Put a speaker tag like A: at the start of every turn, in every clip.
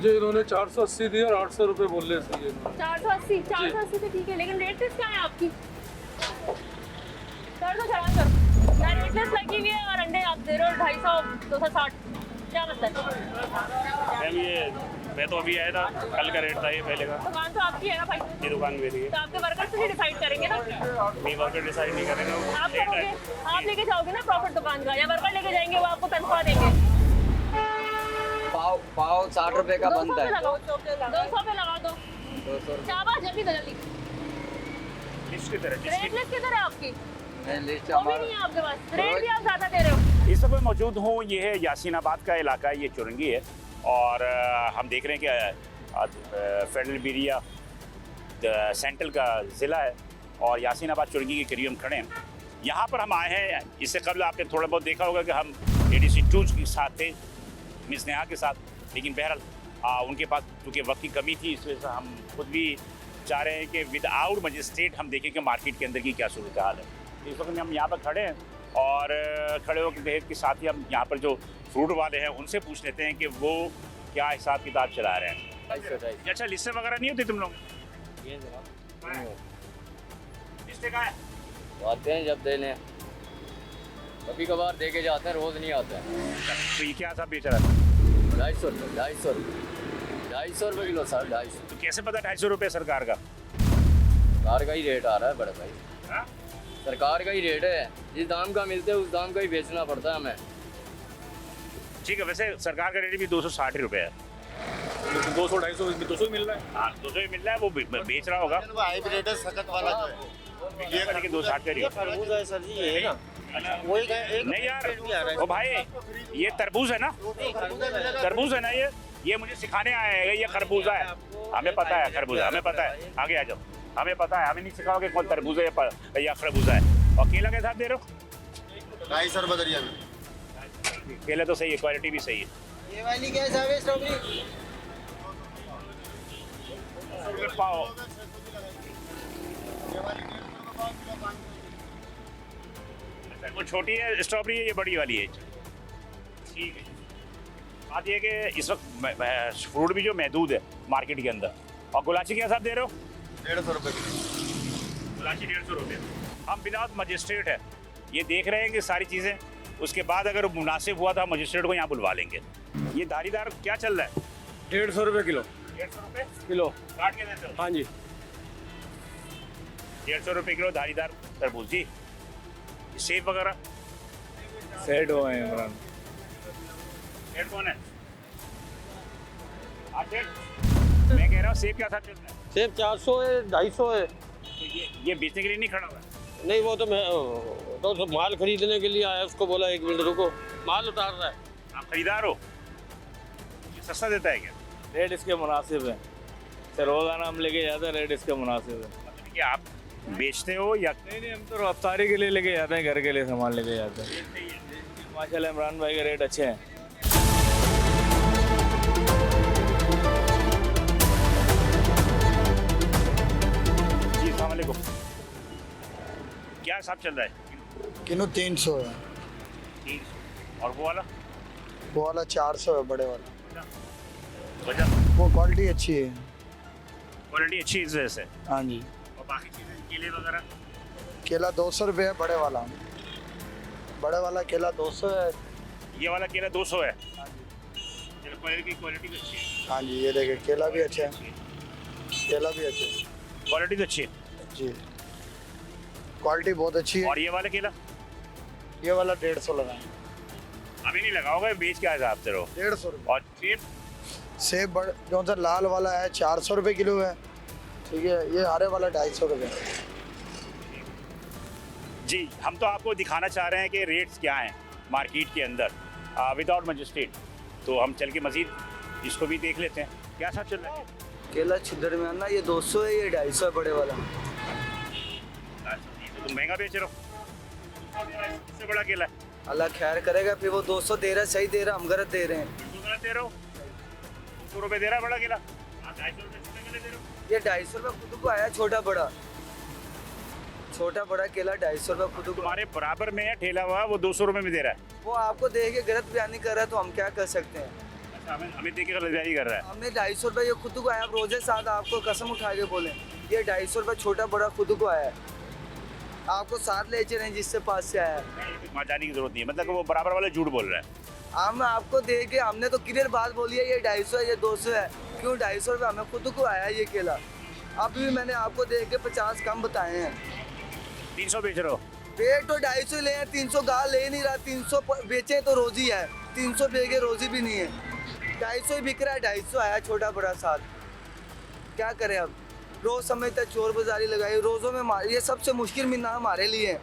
A: मुझे इन्होंने 480 दिया और 800 रुपये बोल रहे थे ये।
B: 480 तो ठीक है, लेकिन रेट लिस्ट क्या है आपकी? कर दो चलान कर। मैं रेट लिस्ट लगी हुई है और अंडे आप दे रहे हो 250 260, क्या मतलब है?
C: मैम ये मैं तो अभी आया था, कल का रेट था ये पहले का।
B: दुकान तो आपकी है ना भाई?
C: ये दुकान मेरी है।
B: तो आपके वर्कर्स तो डिसाइड करेंगे ना?
C: नहीं, वर्कर डिसाइड नहीं करेंगे।
B: आप करोगे, आप लेके जाओगे ना प्रॉफिट दुकान का, या वर्कर लेके जाएंगे वो आपको तनख्वाह देंगे?
D: पाव 60 रुपए का बनता है।
B: 200 पे लगा दो।
D: 200
B: शाबाश, जल्दी से जल्दी।
C: लिस्ट की तरह
B: रेट लिस्ट किधर है आपकी?
D: लिस्ट
B: वो भी नहीं है आपके पास, रेट भी आप ज्यादा दे रहे हो।
C: इस समय मौजूद हूँ, ये है यासीनाबाद का इलाका, ये चुरंगी है और हम देख रहे हैं कि फेडरल एरिया सेंट्रल का ज़िला है और यासीनाबाद चुरंगी के करीब हम खड़े हैं। यहाँ पर हम आए हैं, इससे कबल आपने थोड़ा बहुत देखा होगा कि हम ADC 2 के साथ थे, मिस नेहा के साथ, लेकिन बहरहाल उनके पास क्योंकि वक्त की कमी थी, इस वजह से हम खुद भी चाह रहे हैं कि विदाउट मजिस्ट्रेट हम देखें कि मार्केट के अंदर की क्या सूरत हाल है। इस वक्त हम यहाँ पर खड़े हैं और खड़े होकर बेहद के साथ ही हम यहाँ पर जो फ्रूट वाले हैं उनसे पूछ लेते हैं कि वो क्या हिसाब किताब चला रहे हैं। अच्छा, लिस्टें वगैरह नहीं होती तुम लोग? लिस्टें कहाँ है?
D: आते हैं जब देने, कभी कभार दे के जाते हैं, रोज नहीं आते हैं।
C: तो ये क्या हिसाब बेच रहा है?
D: 250 रुपये किलो सर, 250।
C: तो कैसे पता 250 रुपये सरकार का?
D: सरकार का ही रेट आ रहा है बड़े भाई,
C: हाँ?
D: सरकार का ही रेट है, जिस दाम का मिलते है उस दाम का ही बेचना पड़ता है हमें।
C: ठीक है, वैसे सरकार का रेट भी 260 रुपये है।
A: 200 250 200 मिल रहा है।
C: हाँ, 200 ही मिल रहा है, वो बेच रहा होगा।
E: हाइब्रिड है, सखत वाला जो है
C: ये लेकिन 260 का रेट।
E: तरबूज है सर जी, ये है ना वही
C: नहीं यार, ओ भाई ये तरबूज है ना, तरबूज है ना, ये मुझे सिखाने आए हैं, ये खरबूजा है। हमें पता है खरबूजा, हमें पता है, आगे आ जाओ, हमें पता है, हमें नहीं सिखाओगे कौन तरबूजा या खरबूजा है। और केला के साथ दे रहे हो?
E: 250 रुपये दरिया में।
C: केला तो सही है, क्वालिटी भी सही है।
E: ये वाली क्या है स्ट्रॉबेरी?
C: पाओ वो छोटी है स्ट्रॉबेरी है, ये बड़ी वाली है। ठीक है, बात ये कि इस वक्त फ्रूट भी जो महदूद है मार्केट के अंदर। और गुलाची के हिसाब दे रहे हो?
E: 150 रुपये किलो।
C: गुलाची 150 रुपये। हम विदाउट मजिस्ट्रेट है, ये देख रहे हैं कि सारी चीज़ें, उसके बाद अगर मुनासिब हुआ तो हम मजिस्ट्रेट को यहाँ बुलवा लेंगे। ये धारीदार क्या चल रहा है?
A: 150 रुपये किलो।
C: 150 रुपये
A: किलो
C: काट के देते हो?
A: हाँ जी।
C: 150 रुपये किलो धारीदार तरबूज जी। सेब वगैरह
A: सेट हुए हैं इमरान।
C: सेब कौन है? आप सेब? मैं कह रहा हूँ सेब क्या साथ चल रहा है?
F: सेब 400 है, 250 है।
C: तो ये बेचने के लिए नहीं खड़ा हुआ है?
F: नहीं, वो तो मैं तो माल खरीदने के लिए आया, उसको बोला 1 मिनट रुको, माल उतार रहा है।
C: आप खरीदार हो? ये सस्ता देता है क्या?
A: रेट इसके मुनासिब है, रोजाना हम लेके जाते हैं, रेट इसके मुनासिब है।
C: मतलब कि आप बेचते हो या?
A: नहीं, हम तो रफ्तारी के लिए लेके जाते हैं, घर के लिए सामान लेके जाते हैं। माशाल्लाह इमरान भाई के रेट अच्छे हैं।
C: जी अस्सलाम वालेकुम। क्या हिसाब चल रहा है?
G: किलो 300 है,
C: 300। और वो
G: वाला 400 है, बड़े वाला।
C: वजह?
G: वो क्वालिटी अच्छी है।
C: क्वालिटी अच्छी इस वजह से।
G: हाँ जी।
C: और बाकी चीज़ें केले वगैरह?
G: केला 200 रुपये है, बड़े वाला केला 200 है।
C: ये वाला केला 200 है। चलो, क्वालिटी भी अच्छी है।
G: हाँ जी, ये देखिए केला भी अच्छा है, केला भी अच्छा है
C: क्वालिटी तो अच्छी है
G: जी, क्वालिटी बहुत अच्छी है।
C: और ये वाला केला?
G: ये वाला 150 लगाए।
C: अभी नहीं लगाओगे, बेच क्या हिसाब से रहो?
G: 150 रुपये।
C: और सेब?
G: सेब जो सा लाल वाला है 400 रुपये किलो है, ठीक है। ये हरे वाला 250 रुपये।
C: जी, हम तो आपको दिखाना चाह रहे हैं कि रेट्स क्या हैं मार्केट के अंदर विदाउट मजिस्ट्रेट। तो हम चल के मज़ीद इसको भी देख लेते हैं, क्या हिसाब चल रहा है?
G: केला छिदर में ना, ये 200 है, ये 250 है, बड़े वाला।
C: तो तुम महंगा बेच रहे हो, इससे बड़ा केला है।
G: अल्लाह खैर करेगा, फिर वो 200 दे रहा है, सही दे रहा, हम गलत दे रहे हैं।
C: कितना दे रहे हो? 200 रुपये दे रहा है बड़ा केला, आप 250 रुपये छोटे केले दे रहे हो।
G: ये 250 रुपये खुद को आया, छोटा बड़ा केला 250 रुपये खुद को।
C: तुम्हारे बराबर में है ठेला हुआ, वो 200 रुपये में दे रहा है।
G: वो आपको देख के गलत बयानी कर रहा है, तो हम क्या कर सकते हैं।
C: हमें देख के खरीदारी कर रहा है।
G: हमने 250 रुपये ये खुद को आया, आप रोजे साथ आपको कसम उठा के बोले ये 250 रुपये छोटा बड़ा खुद को आया है, आपको साथ ले चले जिससे पास से आया है।
C: वहाँ जाने की जरूरत नहीं है, मतलब कि वो बराबर वाले झूठ बोल रहा है।
G: हम आपको दे के हमने तो क्लियर बात बोली है, ये 250 है ये 200 है, क्यों 250 रुपये हमें खुद को आया ये केला। अभी भी मैंने आपको दे के 50 कम बताए हैं।
C: 300 बेच रहे हो?
G: पेट तो 250 ले, 300 गाल ले नहीं रहा, 300 बेचे तो रोजी है, 300 बेगे रोजी भी नहीं है, 250 ही बिक रहा है, 250 आया छोटा बड़ा साथ। क्या करें अब, रोज समय तक चोर बाजारी लगाई, रोजों में ये सबसे मुश्किल महीना हमारे लिए है।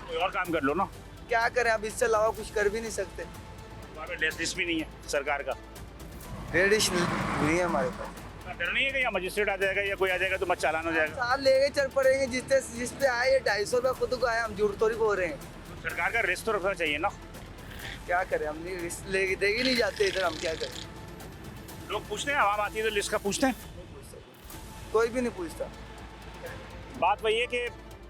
C: कोई और काम कर लो ना।
G: क्या करें अब, इससे अलावा कुछ कर भी नहीं सकते।
C: वहाँ पे लिस्ट भी नहीं है सरकार का।
G: रेडिश नहीं है हमारे पास।
C: डर नहीं है कि या मजिस्ट्रेट आ जाएगा या कोई आ जाएगा तो मत चालान हो जाएगा?
G: साथ लेके चल पड़ेंगे, जिस पे आए ये 250 रुपये खुद को आया, हम झूठ थोड़ी बोल रहे हैं।
C: सरकार का रिस्क तो रखना चाहिए ना।
G: क्या करें, हम नहीं रिस्क लेके देगी नहीं जाते इधर, हम क्या करें।
C: लोग पूछते हैं, आवाम आती है तो लिस्ट का पूछते हैं,
G: कोई भी नहीं पूछता।
C: बात वही है कि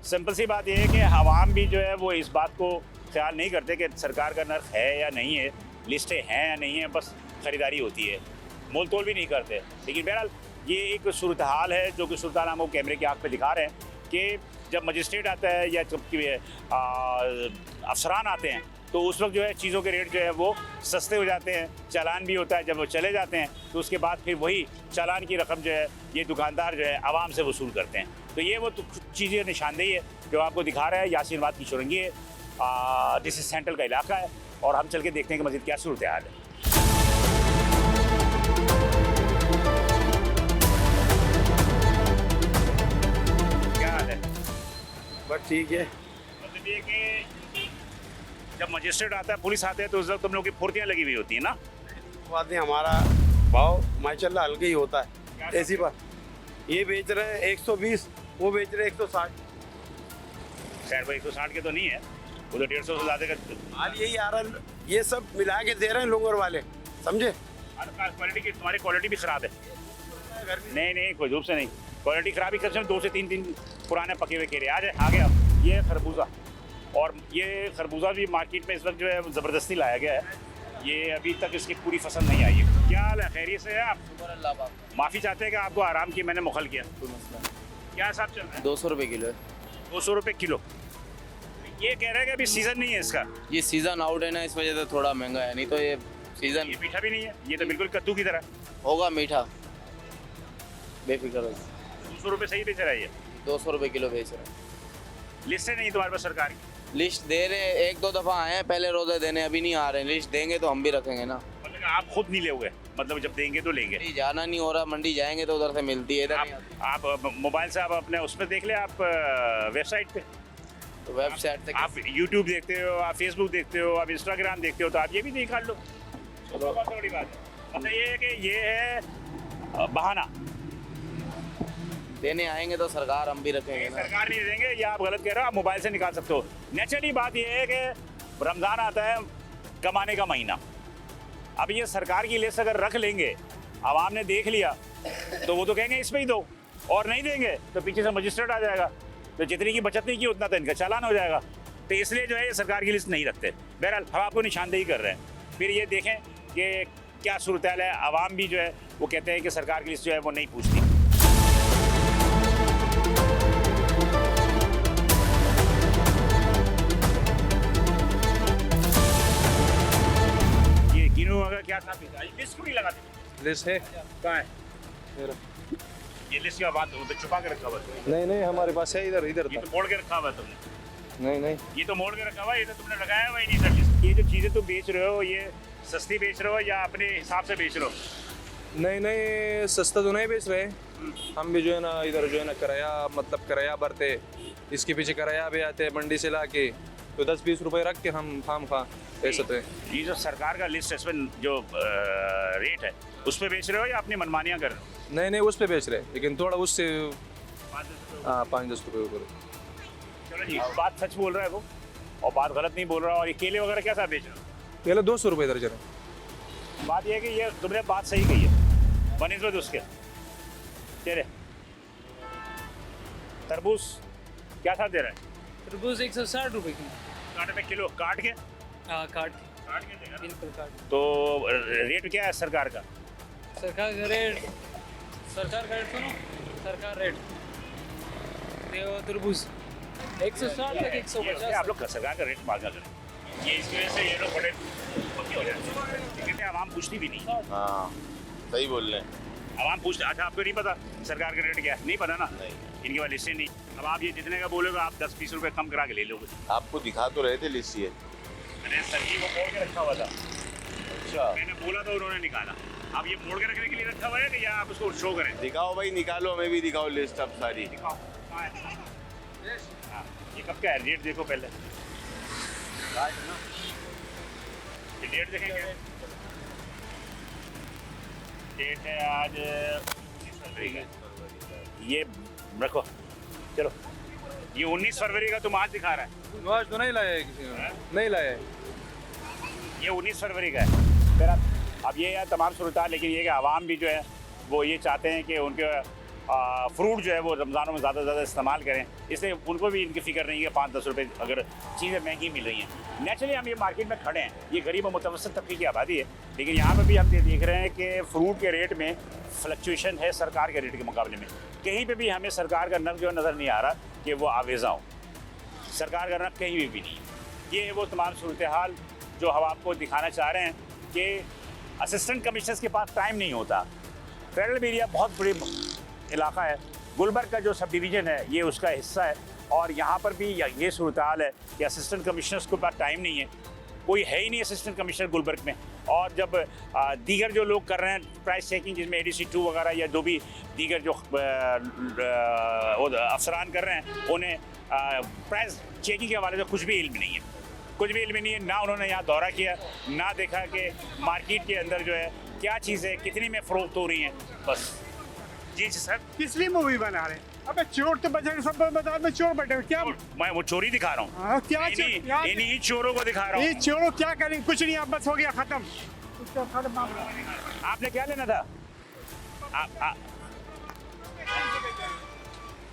C: सिंपल सी बात यह है कि आवाम भी जो है वो इस बात को ख्याल नहीं करते कि सरकार का नर्ख है या नहीं है, लिस्टें हैं या नहीं है, बस ख़रीदारी होती है, मोल तोल भी नहीं करते। लेकिन बहरहाल ये एक सूरत हाल है जो कि सूरत हाल हम वो कैमरे की आँख पे दिखा रहे हैं कि जब मजिस्ट्रेट आता है या जब अफसरान आते हैं तो उस वक्त जो है चीज़ों के रेट जो है वो सस्ते हो जाते हैं, चालान भी होता है। जब वो चले जाते हैं तो उसके बाद फिर वही चालान की रकम जो है ये दुकानदार जो है आवाम से वसूल करते हैं। तो ये वो तो चीज़ें निशानदेही है जो आपको दिखा रहा है। यासीनाबाद की चुरंगी है, दिस इज सेंट्रल का इलाका है और हम चल के देखते हैं कि मज़ीद क्या सूरत हाल है। क्या हाल है?
F: बस ठीक है।
C: मतलब ये कि जब मजिस्ट्रेट आता है, पुलिस आते हैं तो उस वक्त तुम लोग की फुर्तियाँ लगी हुई होती है ना?
F: बात नहीं, हमारा भाव माशाल्लाह हल्के ही होता है। ऐसी बात ये बेच रहे हैं 120, वो बेच रहे हैं 160।
C: खैर भाई 160 के तो नहीं है, वो तो 150 से ज़्यादा का
F: हाल यही आ रहा है, ये सब मिला के दे रहे हैं लोगों वाले, समझे।
C: क्वालिटी की तुम्हारी क्वालिटी भी ख़राब है। नहीं कोई धूप से नहीं, क्वालिटी ख़राब ही कर 2 से 3 दिन पुराने पके हुए केले। आ गया ये खरबूजा, और ये खरबूजा भी मार्केट में इस वक्त जो है ज़बरदस्ती लाया गया है। ये अभी तक इसकी पूरी फसल नहीं आई है। क्या हाल है, खैरियत से है आप? माफ़ी चाहते हैं कि आपको आराम की मैंने मुखल किया। क्या हिसाब चल रहा है?
D: 200 रुपये किलो है।
C: 200 रुपये किलो। ये कह रहे हैं कि अभी सीज़न नहीं है इसका।
D: ये सीज़न आउट है ना, इस वजह से थोड़ा महंगा है, नहीं तो ये सीज़न
C: ये मीठा भी नहीं है, ये तो बिल्कुल कद्दू की तरह।
D: होगा मीठा, बेफिक्र हो।
C: 200 रुपये सही बेच रहा है ये?
D: 200 रुपये किलो बेच रहे हैं।
C: लिस्टें नहीं तुम्हारे पास सरकार की?
D: लिस्ट दे रहे हैं, 1-2 दफ़ा आए हैं पहले रोज़े देने, अभी नहीं आ रहे हैं। लिस्ट देंगे तो हम भी रखेंगे ना।
C: मतलब आप खुद नहीं लोगे, मतलब जब देंगे तो लेंगे?
D: मंडी जाना नहीं हो रहा, मंडी जाएंगे तो उधर से मिलती है, इधर नहीं आती।
C: आप मोबाइल से आप अपने उस पर देख ले, आप वेबसाइट पे,
D: तो वेबसाइट से
C: आप यूट्यूब देखते हो, आप फेसबुक देखते हो, आप इंस्टाग्राम देखते हो, तो आप ये भी निकाल लो। तो बहुत बड़ी बात है। मतलब ये है कि ये है बहाना।
D: देने आएंगे तो सरकार हम भी रखेंगे ना।
C: सरकार नहीं देंगे, ये आप गलत कह रहे हो, आप मोबाइल से निकाल सकते हो। नेचुरली बात ये है कि रमज़ान आता है, कमाने का महीना। अब ये सरकार की लिस्ट अगर रख लेंगे, आवाम ने देख लिया तो वो तो कहेंगे इसमें ही दो, और नहीं देंगे तो पीछे से मजिस्ट्रेट आ जाएगा, तो जितनी की बचत नहीं की उतना तो इनका चालान हो जाएगा। तो इसलिए जो है ये सरकार की लिस्ट नहीं रखते। बहरहाल हम आपको निशानदेही कर रहे हैं। फिर ये देखें कि क्या सूरत हाल है। आवाम भी जो है वो कहते हैं कि सरकार की लिस्ट जो है वो नहीं पूछती। ये गिनू अगर क्या था, लिस्ट क्यों नहीं लगाते?
H: लिस्ट है
C: कहाँ है
H: मेरा?
C: ये लिस्ट की बात तो छुपा के रखा हुआ है।
H: नहीं हमारे पास है, इधर
C: ये
H: था।
C: तो मोड़ के रखा हुआ है तुमने।
H: नहीं
C: ये तो मोड़ के रखा हुआ है, ये तो तुमने लगाया हुआ ही नहीं सर लिस्ट। ये जो चीज़ें तुम बेच रहे हो, ये सस्ती बेच रहे हो या अपने हिसाब से बेच रहे हो?
H: नहीं सस्ता तो नहीं बेच रहे। हम भी जो है ना इधर जो है ना किराया भरते, इसके पीछे किराया भी आते हैं मंडी से ला के, तो 10-20 रुपए रख के हम खाम खा बेचते हैं।
C: ये जो सरकार का लिस्ट है इसमें जो रेट है उस पर बेच रहे हो या अपनी मनमानियाँ कर रहे हो?
H: नहीं उस पे बेच रहे, लेकिन थोड़ा उससे 5-10 रुपये ऊपर।
C: चलो जी, बात सच बोल रहा है वो और बात गलत नहीं बोल रहा। और ये केले वगैरह क्या साथ बेच रहे हो?
H: पहले 200 रुपये दर्जन है।
C: बात ये है कि ये तुमने बात सही कही है बनिस्बत उसके। तेरे तरबूज क्या साथ दे रहा है?
I: तरबूज 160 रुपये किलो।
C: 60 रुपये किलो काट के?
I: हाँ काट के।
A: बिल्कुल काट
C: तो रेट क्या है सरकार का?
A: सरकार का रेट सुनो सरकार रेट तरबूज 160 तक 150
C: आप लोग सरकार का रेट मांगा करें, ये इसकी वजह से ये लोग बड़े पक्के हो जाते हैं। कहते हैं आवाम पूछती भी नहीं,
E: हाँ सही बोल रहे हैं।
C: आवाम पूछते। अच्छा आपको नहीं पता सरकार का रेट क्या है? नहीं पता ना, इनके पास लिस्ट नहीं। अब आप ये जितने का बोलोगे आप 10-20 रुपए कम करा के ले लोगे।
E: आपको दिखा तो रहे थे लिस्ट ये।
C: मैंने सब्जी को मोड़ के रखा हुआ था,
E: अच्छा
C: मैंने बोला तो उन्होंने निकाला। अब ये मोड़ के रखने के लिए रखा हुआ है कि या आप उसको शो करें?
E: दिखाओ भाई, निकालो, हमें भी दिखाओ लिस्ट अब सारी।
C: दिखाओ कहाँ है? हाँ, ये कब का है? रेट देखो पहले, ये डेट देखेंगे। डेट है आज 19 फरवरी का, ये रखो चलो। ये 19 फरवरी का तुम आज दिखा रहा है,
H: आज तो नहीं लाया है किसी ने, नहीं लाया है।
C: ये 19 फरवरी का है। फिर अब ये है तमाम सूरत, लेकिन ये कि आवाम भी जो है वो ये चाहते हैं कि उनके फ्रूट जो है वो रमज़ानों में ज़्यादा से ज़्यादा इस्तेमाल करें, इसलिए उनको भी इनकी फ़िक्र नहीं है 5-10 रुपये अगर चीज़ें महंगी मिल रही हैं। नेचुरली हम ये मार्केट में खड़े हैं, ये गरीब और मुतवस्सित तबके की आबादी है, लेकिन यहाँ पर भी हम ये देख रहे हैं कि फ्रूट के रेट में फ्लक्चुएशन है सरकार के रेट के मुकाबले में। कहीं पर भी हमें सरकार का नर्क जो नज़र नहीं आ रहा कि वो आवेज़ा हो, सरकार का नर्क कहीं भी नहीं है। ये है वो तमाम सूरत हाल जो हम आपको दिखाना चाह रहे हैं कि असिस्टेंट कमिश्नर्स के पास टाइम नहीं होता। फेडरल एरिया बहुत बड़ी इलाका है, गुलबर्ग का जो सब डिवीज़न है ये उसका हिस्सा है, और यहाँ पर भी ये सूरत हाल है कि असिस्टेंट कमिश्नर्स के पास टाइम नहीं है, कोई है ही नहीं असिस्टेंट कमिश्नर गुलबर्ग में। और जब दीगर जो लोग कर रहे हैं प्राइस चेकिंग, जिसमें ADC 2 वगैरह या जो भी दीगर जो अफसरान कर रहे हैं, उन्हें प्राइस चेकिंग के हवाले से कुछ भी इल्म नहीं है, कुछ भी इल्म नहीं है। ना उन्होंने यहाँ दौरा किया, ना देखा कि मार्केट के अंदर जो है क्या चीज़ें कितनी में फ़रोख्त हो रही हैं। बस जी सर,
I: किस लिए मूवी बना रहे हैं? अबे चोर तो बाजार सब बाजार में चोर बैठे हैं। क्या
C: मैं वो चोरी दिखा रहा हूँ,
I: हाँ, क्या
C: इन्हीं चोरों को दिखा रहा
I: ये
C: हूँ।
I: चोरों क्या करेंगे? कुछ नहीं, अब बस हो गया खत्म।
C: आपने क्या लेना था?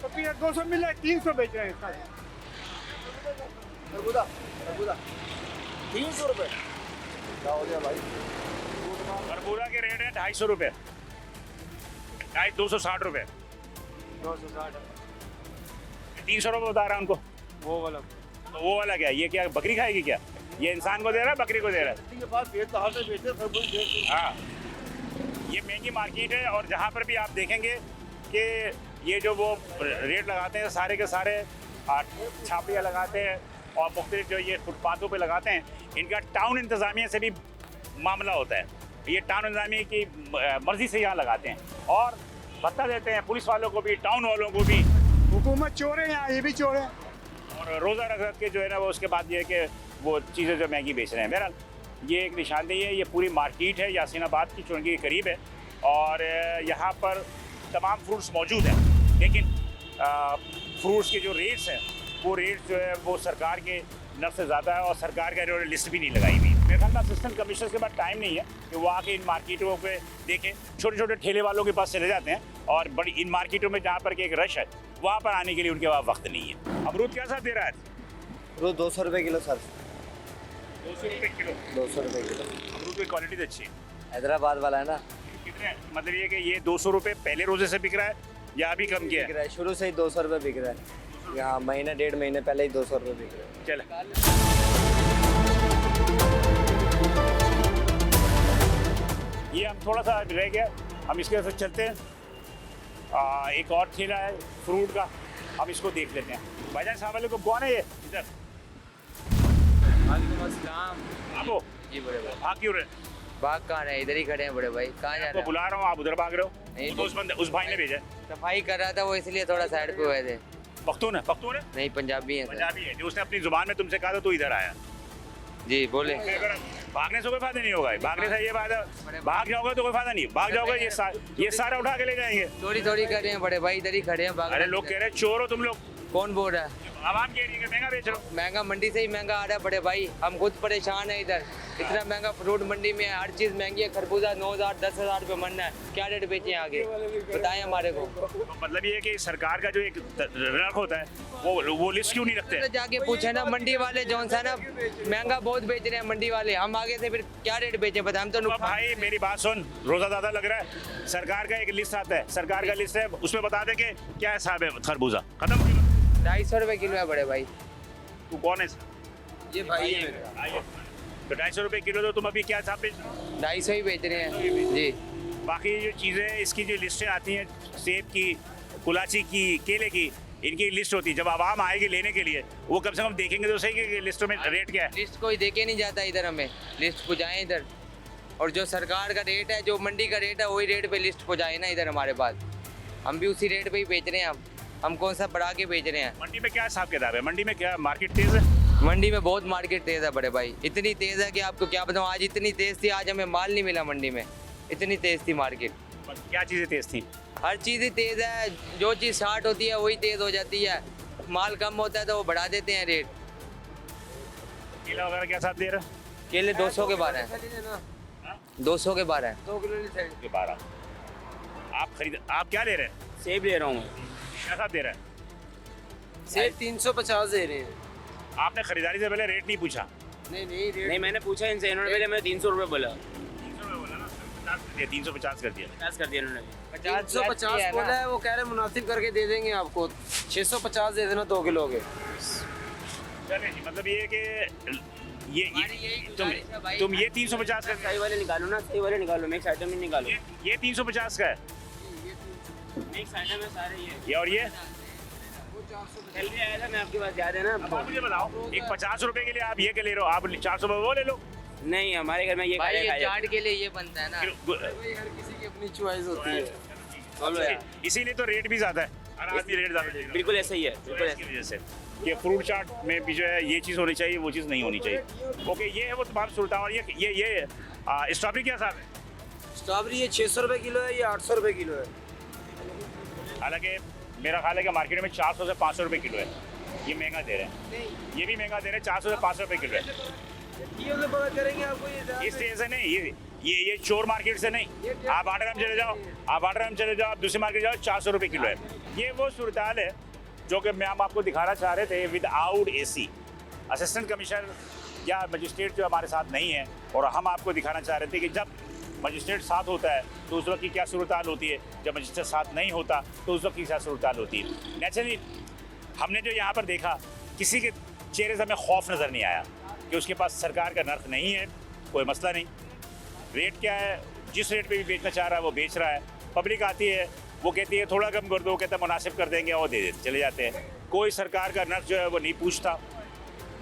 I: तो फिर 200 मिल रहा है, 300 बेच रहे हैं सारे।
G: 300 रुपये क्या हो गया भाई?
C: खरबूजा के रेट है 250 रुपये, 260 रुपये, 300 रुपये बता रहा हूँ उनको।
A: वो वाला
C: तो वो वाला क्या? ये क्या बकरी खाएगी क्या? ये इंसान को दे रहा है, बकरी को दे रहा है? हाँ, ये महंगी मार्केट है, और जहाँ पर भी आप देखेंगे कि ये जो वो रेट लगाते हैं सारे के सारे छापियाँ लगाते हैं और मुख्तलिफ जो ये फुटपाथों पे लगाते हैं, इनका टाउन इंतज़ामिया से भी मामला होता है। ये टाउन इंतज़ामिया की मर्ज़ी से यहाँ लगाते हैं और भत्ता देते हैं पुलिस वालों को भी, टाउन वालों को भी।
I: हुकूमत चोर है यहाँ, ये भी चोर है।
C: और रोज़ा रख के जो है ना वो उसके बाद ये है कि वो चीज़ें जो महंगी बेच रहे हैं। बहरहाल ये एक निशानदेही है, ये पूरी मार्केट है यासीनाबाद की चुरंगी के करीब है, और यहाँ पर तमाम फ्रूट्स मौजूद हैं, लेकिन फ्रूट्स के जो रेट्स हैं वो रेट्स जो है वो सरकार के नर्फ से ज़्यादा है, और सरकार का इन्होंने लिस्ट भी नहीं लगाई हुई। मेरे ख्याल में असिस्टेंट कमिश्नर के पास टाइम नहीं है कि वो आके इन मार्केटों पे देखें। छोटे छोटे ठेले वालों के पास चले जाते हैं, और बड़ी इन मार्केटों में जहाँ पर कि एक रश है वहाँ पर आने के लिए उनके पास वक्त नहीं है। अमरूद क्या साथ दे रहा है?
G: रोज 200 रुपये किलो सर।
C: 200 रुपये किलो।
G: 200 रुपये किलो।
C: अमरूद की क्वालिटी तो अच्छी है।
G: हैदराबाद वाला है ना।
C: कितने मतलब ये कि ये 200 रुपये पहले रोजे से बिक रहा है या अभी कम किया
G: बिक रहा है, शुरू से ही 200 रुपये बिक रहा है। यहाँ महीना 1.5 महीने पहले ही 200 रुपये बिक रहा है।
C: चल ये हम थोड़ा सा रह गया, हम इसके साथ चलते हैं। एक और ठेला है फ्रूट का, हम इसको देख लेते हैं। भाईजान साहब वाले को कौन है ये? इधर
A: वालेकुम अस्सलाम।
C: आप हो?
D: जी बड़े भाई,
C: भाग क्यों रहे?
D: बाग कहाँ है? इधर ही खड़े हैं बड़े भाई। कहाँ जा
C: आपको
D: रहे
C: बुला रहा हूँ, आप उधर भाग रहे हो।
D: नहीं,
C: तो उस भाई ने भेजा है।
D: हैं? सफाई कर रहा था वो, इसलिए थोड़ा साइड पे हुए थे।
C: पख्तून है? पख्तून है?
D: नहीं, पंजाबी है सर।
C: पंजाबी है। जो उसने अपनी जुबान में तुमसे कहा था तो इधर आया।
D: जी बोले।
C: भागने से कोई फायदा नहीं होगा, भागने से ये फायदा, भाग जाओगे तो कोई फायदा नहीं, भाग जाओगे ये सारा उठा के ले जाएंगे।
D: थोड़ी थोड़ी कर रहे हैं बड़े भाई, इधर ही खड़े हैं।
C: अरे लोग कह रहे हैं चोर हो तुम लोग,
D: कौन बोल रहा है?
C: आवाम कह रही है कि महंगा बेच रहे हो।
D: महंगा मंडी से ही महंगा आ रहा है बड़े भाई, हम खुद परेशान है इधर। इतना महंगा फ्रूट मंडी में, हर चीज़ महंगी है। खरबूजा 9,000 10,000 रुपये मन है, क्या रेट बेचें आगे बताएं हमारे को।
C: तो मतलब ये है कि सरकार का जो एक रख होता है वो लिस्ट क्यों नहीं रखते?
D: तो जाके पूछे ना मंडी वाले जौन सा ना महंगा बहुत बेच रहे हैं मंडी वाले, हम आगे से फिर क्या रेट बेचें बताएं? हम तो
C: अब
D: नुकसान।
C: भाई मेरी बात सुन, रोजा दादा लग रहा है, सरकार का एक लिस्ट आता है, सरकार का लिस्ट है, उसमें बता दें कि क्या हिसाब है खरबूजा। खत्म
D: 250 रुपये किलो है बड़े भाई।
C: तू कौन है?
D: ये भाई है मेरा।
C: तो 250 रुपये किलो, तो तुम अभी क्या हिसाब बेच रहे हो?
D: 250 ही बेच रहे हैं जी।
C: बाकी जो चीज़ें इसकी जो लिस्टें आती हैं, सेब की, कुलाची की, केले की, इनकी लिस्ट होती है। जब आवाम आएगी लेने के लिए, वो कम से कम देखेंगे तो सही कि लिस्टों में रेट क्या है।
D: लिस्ट कोई देके नहीं जाता इधर, हमें लिस्ट पहुँचाएं इधर। और जो सरकार का रेट है, जो मंडी का रेट है, वही रेट पे लिस्ट पहुँचाए ना इधर हमारे पास। हम भी उसी रेट पे ही बेच रहे हैं। हम कौन सा बढ़ा के बेच रहे हैं?
C: मंडी में क्या हिसाब किताब है? मंडी में क्या मार्केट तेज़ है?
D: मंडी में बहुत मार्केट तेज़ है बड़े भाई, इतनी तेज़ है कि आपको क्या बताऊँ। आज इतनी तेज़ थी, आज हमें माल नहीं मिला मंडी में, इतनी तेज़ थी मार्केट।
C: क्या चीज़ें तेज़ थी?
D: हर चीज़ ही तेज़ है, जो चीज़ स्टार्ट होती है वही तेज़ हो जाती है। माल कम होता है तो वो बढ़ा देते हैं रेट।
C: केला वगैरह क्या हिसाब दे रहा है?
D: केले 200 के 12 हैं, 200 के 12 हैं।
C: 2 किलो के 12। आप क्या ले रहे हैं?
D: सेब ले रहा हूँ,
C: क्या हिसाब दे रहे हैं?
D: सेब 350 दे रहे हैं।
C: आपने खरीदारी से पहले रेट नहीं पूछा?
D: नहीं मैंने पूछा इनसे, इन्होंने पहले मैं 300 रुपये बोला।
C: 300 रुपये बोला ना, 350 कर दिया।
D: 50 कर दिया इन्होंने। 350 बोला है, वो कह रहे मुनासिब करके दे देंगे आपको। 650 दे देना 2 किलो के।
C: चलिए जी, मतलब ये है कि तुम ये 350 का
D: सही वाले निकालो ना, सही वाले निकालो, मिक्स आइटम ही निकालो।
C: ये 350 का है,
D: मिक्स आइटम है सारे ये।
C: और ये
D: कल भी आया था मैं आपके पास, याद है ना?
C: अब आप मुझे बताओ, एक 50 रुपए के लिए आप ये के ले रहे हो, आप 400 रुपये वो ले लो।
D: नहीं, हमारे घर में ये चाट के लिए ये बनता है ना। हर किसी की अपनी चॉइस होती है,
C: इसीलिए तो रेट भी ज़्यादा है, हर आदमी रेट ज़्यादा देगा।
D: बिल्कुल ऐसा ही है, बिल्कुल
C: इसकी वजह से ये फ्रूट चाट में भी जो है ये चीज़ होनी चाहिए, वो चीज़ नहीं होनी चाहिए। ओके, ये है वो तमाम सूरत। और ये स्ट्रॉबेरी क्या हिसाब है?
D: स्ट्रॉबेरी ये 600 रुपये किलो है, ये 800 रुपये किलो है।
C: हालांकि मेरा ख्याल है कि मार्केट में 400 से 500 रुपये किलो है, ये महंगा दे रहे हैं। ये भी महंगा दे रहे हैं, 400 से 500 रुपये किलो है।
D: ये मतलब पता करेंगे आपको, ये
C: इस तरह से नहीं, ये चोर मार्केट से नहीं। आप आटाराम चले जाओ, आप दूसरी मार्केट जाओ, 400 रुपये किलो है। ये वो सूरत हाल है जो कि मैं आपको दिखाना चाह रहे थे विदाउट AC। असिस्टेंट कमिश्नर या मजिस्ट्रेट जो हमारे साथ नहीं है, और हम आपको दिखाना चाह रहे थे कि जब मजिस्ट्रेट साथ होता है तो उस वक्त की क्या सूरत हाल होती है, जब मजिस्ट्रेट साथ नहीं होता तो उस वक्त की क्या सूरत हाल होती है। नेचुरली हमने जो यहाँ पर देखा, किसी के चेहरे से हमें खौफ नज़र नहीं आया कि उसके पास सरकार का नर्ख नहीं है, कोई मसला नहीं। रेट क्या है, जिस रेट पे भी बेचना चाह रहा है वो बेच रहा है। पब्लिक आती है, वो कहती है थोड़ा कम कर दो, कहता है मुनासिब कर देंगे, और दे देते चले जाते हैं। कोई सरकार का नर्ख जो है वो नहीं पूछता,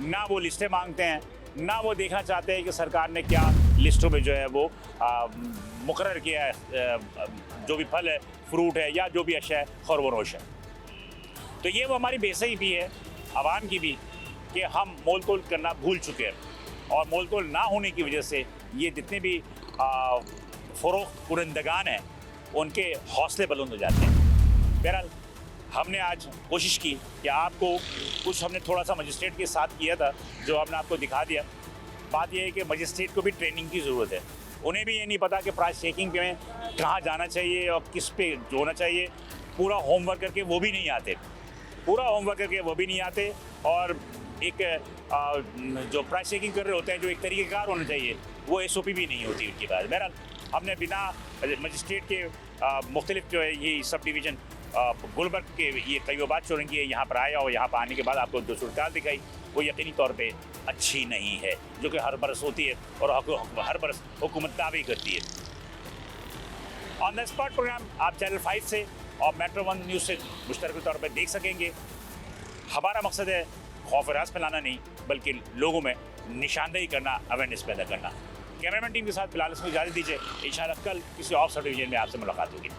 C: ना वो लिस्टें मांगते हैं, ना वो देखना चाहते हैं कि सरकार ने क्या लिस्टों में जो है वो मुकर्रर किया है, जो भी फल है, फ्रूट है, या जो भी अशया है, खैर व नोश है। तो ये वो हमारी बेसई भी है आवाम की भी, कि हम मोल तोल करना भूल चुके हैं, और मोल तोल ना होने की वजह से ये जितने भी फ़रोख्त कुरंदगान हैं उनके हौसले बुलंद हो जाते हैं। बहरहाल हमने आज कोशिश की कि आपको कुछ हमने थोड़ा सा मजिस्ट्रेट के साथ किया था, जो हमने आपको दिखा दिया। बात यह है कि मजिस्ट्रेट को भी ट्रेनिंग की ज़रूरत है। उन्हें भी ये नहीं पता कि प्राइस चेकिंग में कहाँ जाना चाहिए और किस पे होना चाहिए। पूरा होमवर्क करके वो भी नहीं आते, और एक जो प्राइस चेकिंग कर रहे होते हैं, जो एक तरीक़ेकार होना चाहिए, वो SOP भी नहीं होती उनके पास। बहरहाल हमने बिना मजिस्ट्रेट के मुख्तलिफ जो है ये सब डिवीज़न गुलबर्ग के ये तय्यबात चौरंगी है, यहाँ पर आया, और यहाँ पर आने के बाद आपको जो सूरत दिखाई वो यकीनी तौर पे अच्छी नहीं है, जो कि हर बरस होती है और हर बरस हुकूमत दावे करती है। ऑन द स्पॉट प्रोग्राम आप चैनल 5 से और Metro 1 न्यूज़ से मुश्तरक तौर पर देख सकेंगे। हमारा मकसद है खौफ राज फैलाना नहीं, बल्कि लोगों में निशानदेही करना, अवेयरनेस पैदा करना। कैमरामैन टीम के साथ फिलहाल इसको इजाज़त दीजिए। इंशाअल्लाह कल किसी और सब डिवीजन में आपसे मुलाकात होगी।